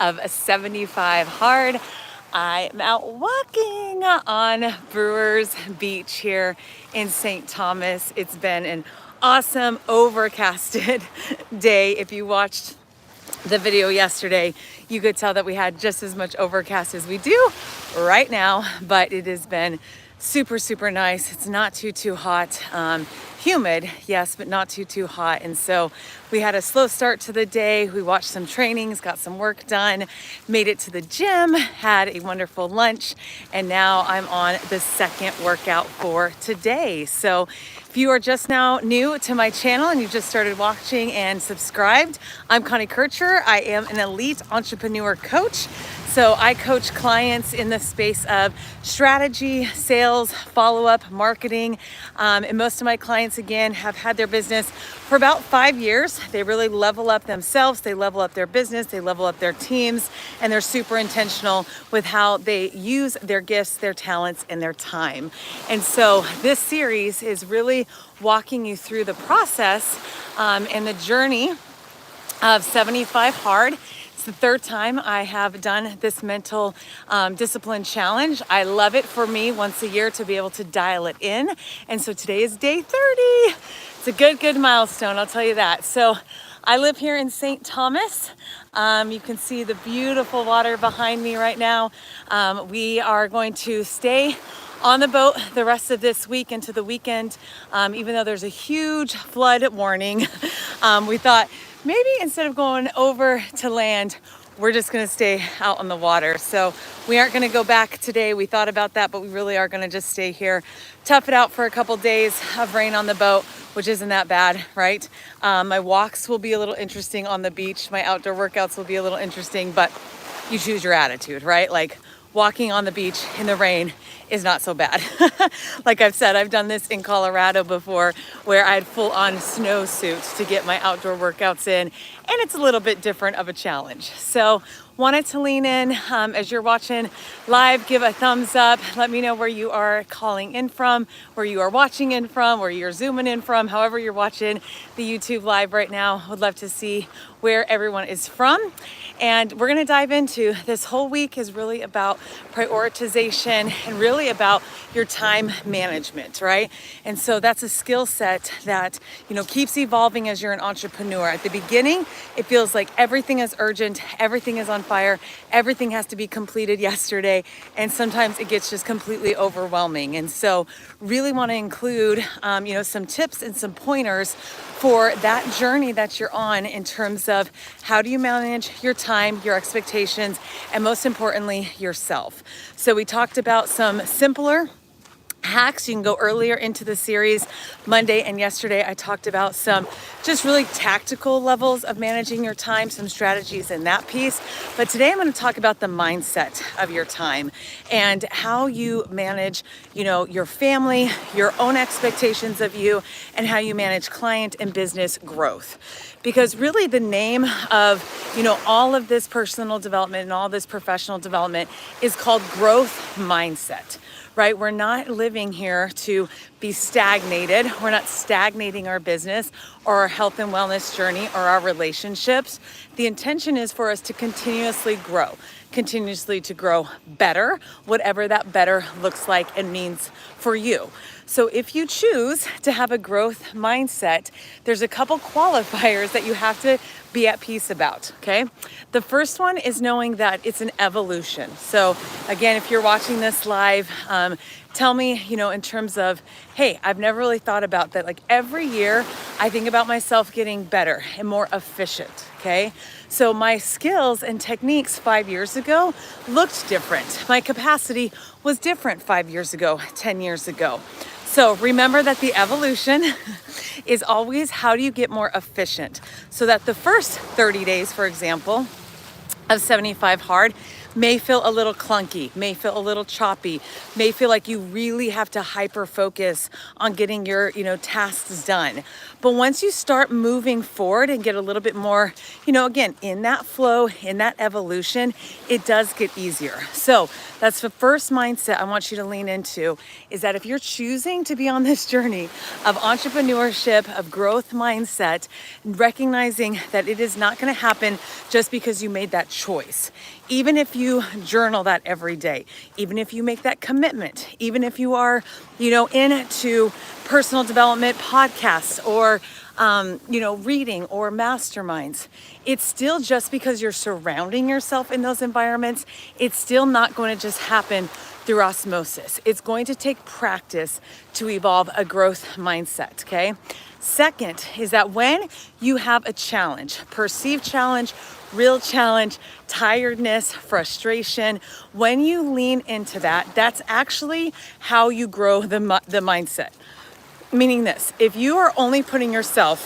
of 75 hard. I'm out walking on Brewers Beach here in St. Thomas. It's been an awesome overcasted day. If you watched the video yesterday, you could tell that we had just as much overcast as we do right now, but it has been super nice. It's not too hot. Humid, yes, but not too hot. And so we had a slow start to the day. We watched some trainings, got some work done, made it to the gym, had a wonderful lunch, and now I'm on the second workout for today. So if you are just now new to my channel and you just started watching and subscribed, I'm Connie Kircher. I am an elite entrepreneur coach. So I coach clients in the space of strategy, sales, follow-up, marketing. And most of my clients, again, have had their business for about 5 years. They really level up themselves. They level up their business. They level up their teams. And they're super intentional with how they use their gifts, their talents, and their time. And so this series is really walking you through the process and the journey of 75 hard. It's the third time I have done this mental discipline challenge. I love it for me once a year to be able to dial it in. And so today is day 30. It's a good milestone, I'll tell you that. So I live here in St. Thomas. You can see the beautiful water behind me right now. We are going to stay on the boat the rest of this week into the weekend. Even though there's a huge flood warning, we thought, maybe instead of going over to land, we're just gonna stay out on the water. So we aren't gonna go back today. We thought about that, but we really are gonna just stay here, tough it out for a couple days of rain on the boat, which isn't that bad, right? My walks will be a little interesting on the beach. My outdoor workouts will be a little interesting, but you choose your attitude, right? Like walking on the beach in the rain is not so bad. Like I've said, I've done this in Colorado before where I had full on snowsuits to get my outdoor workouts in, and it's a little bit different of a challenge. So wanted to lean in. As you're watching live, give a thumbs up. Let me know where you are calling in from, where you are watching in from, where you're zooming in from, however you're watching the YouTube live right now. Would love to see where everyone is from. And we're gonna dive into this whole week is really about prioritization and really about your time management, right? And so that's a skill set that, you know, keeps evolving as you're an entrepreneur. At the beginning, it feels like everything is urgent, everything is on fire, everything has to be completed yesterday, and sometimes it gets just completely overwhelming. And so really want to include, you know, some tips and some pointers for that journey that you're on in terms of how do you manage your time, your expectations, and most importantly, yourself. So we talked about some simpler hacks. You can go earlier into the series. Monday and yesterday, I talked about some just really tactical levels of managing your time, some strategies in that piece. But today I'm going to talk about the mindset of your time and how you manage, you know, your family, your own expectations of you, and how you manage client and business growth. Because really the name of, you know, all of this personal development and all this professional development is called growth mindset. Right? We're not living here to be stagnated. We're not stagnating our business or our health and wellness journey or our relationships. The intention is for us to continuously to grow better, whatever that better looks like and means for you. So if you choose to have a growth mindset, there's a couple qualifiers that you have to be at peace about, okay? The first one is knowing that it's an evolution. So again, if you're watching this live, tell me, you know, in terms of, hey, I've never really thought about that. Like every year, I think about myself getting better and more efficient, okay? So my skills and techniques 5 years ago looked different. My capacity was different 5 years ago, 10 years ago. So remember that the evolution is always how do you get more efficient so that the first 30 days, for example, of 75 hard may feel a little clunky, may feel a little choppy, may feel like you really have to hyper focus on getting your, you know, tasks done. But once you start moving forward and get a little bit more, you know, again, in that flow, in that evolution, it does get easier. So that's the first mindset I want you to lean into, is that if you're choosing to be on this journey of entrepreneurship, of growth mindset, recognizing that it is not going to happen just because you made that choice. Even if you journal that every day, even if you make that commitment, even if you are, into personal development podcasts or, reading or masterminds, it's still just because you're surrounding yourself in those environments, it's still not going to just happen through osmosis. It's going to take practice to evolve a growth mindset, okay? Second is that when you have a challenge, perceived challenge, real challenge, tiredness, frustration, when you lean into that, that's actually how you grow the mindset. Meaning this, if you are only putting yourself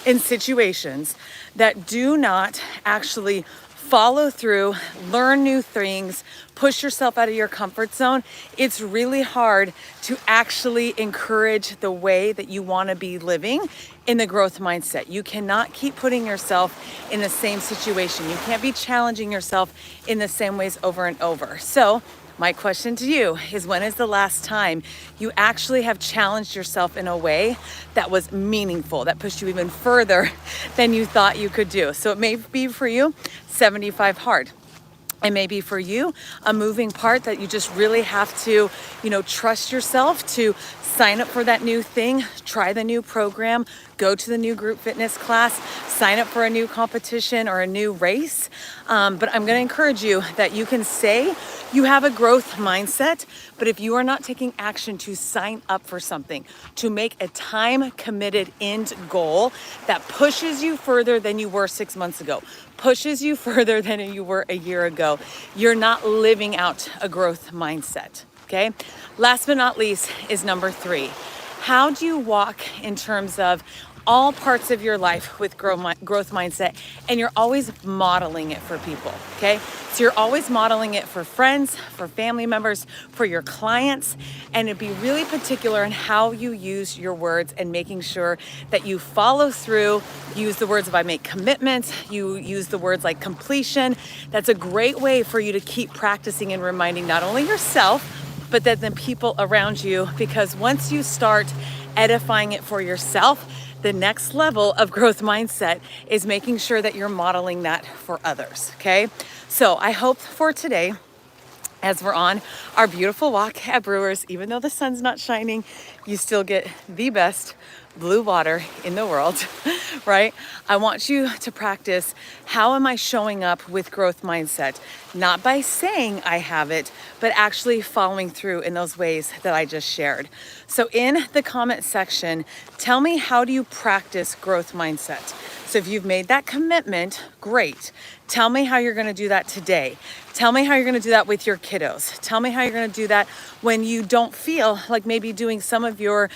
in situations that do not actually follow through, learn new things, push yourself out of your comfort zone, it's really hard to actually encourage the way that you want to be living in the growth mindset. You cannot keep putting yourself in the same situation. You can't be challenging yourself in the same ways over and over. So my question to you is, when is the last time you actually have challenged yourself in a way that was meaningful, that pushed you even further than you thought you could do? So it may be for you 75 hard. It may be for you a moving part that you just really have to, trust yourself to sign up for that new thing, try the new program, go to the new group fitness class, sign up for a new competition or a new race. But I'm going to encourage you that you can say you have a growth mindset, but if you are not taking action to sign up for something, to make a time committed end goal that pushes you further than you were 6 months ago, pushes you further than you were a year ago, you're not living out a growth mindset, okay? Last but not least is number 3. How do you walk in terms of all parts of your life with growth mindset, and you're always modeling it for people, okay? So you're always modeling it for friends, for family members, for your clients, and it'd be really particular in how you use your words and making sure that you follow through, use the words of I make commitments, you use the words like completion. That's a great way for you to keep practicing and reminding not only yourself, but then the people around you, because once you start edifying it for yourself, the next level of growth mindset is making sure that you're modeling that for others, okay? So I hope for today, as we're on our beautiful walk at Brewers, even though the sun's not shining, you still get the best blue water in the world, right? I want you to practice, how am I showing up with growth mindset? Not by saying I have it, but actually following through in those ways that I just shared. So in the comment section, tell me, how do you practice growth mindset? So if you've made that commitment, great. Tell me how you're going to do that today. Tell me how you're going to do that with your kiddos. Tell me how you're going to do that when you don't feel like maybe doing some of your,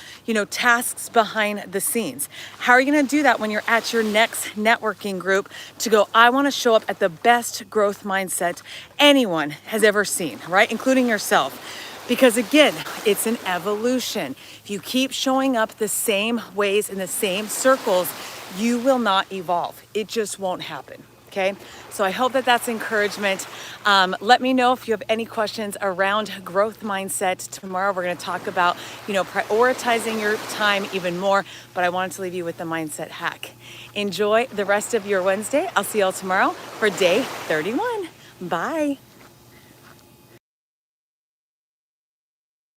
tasks behind the scenes. How are you going to do that when you're at your next networking group to go, I want to show up at the best growth mindset anyone has ever seen, right? Including yourself. Because again, it's an evolution. If you keep showing up the same ways in the same circles, you will not evolve. It just won't happen. Okay, so I hope that that's encouragement. Let me know if you have any questions around growth mindset. Tomorrow we're going to talk about, prioritizing your time even more, but I wanted to leave you with the mindset hack. Enjoy the rest of your Wednesday. I'll see y'all tomorrow for day 31. Bye.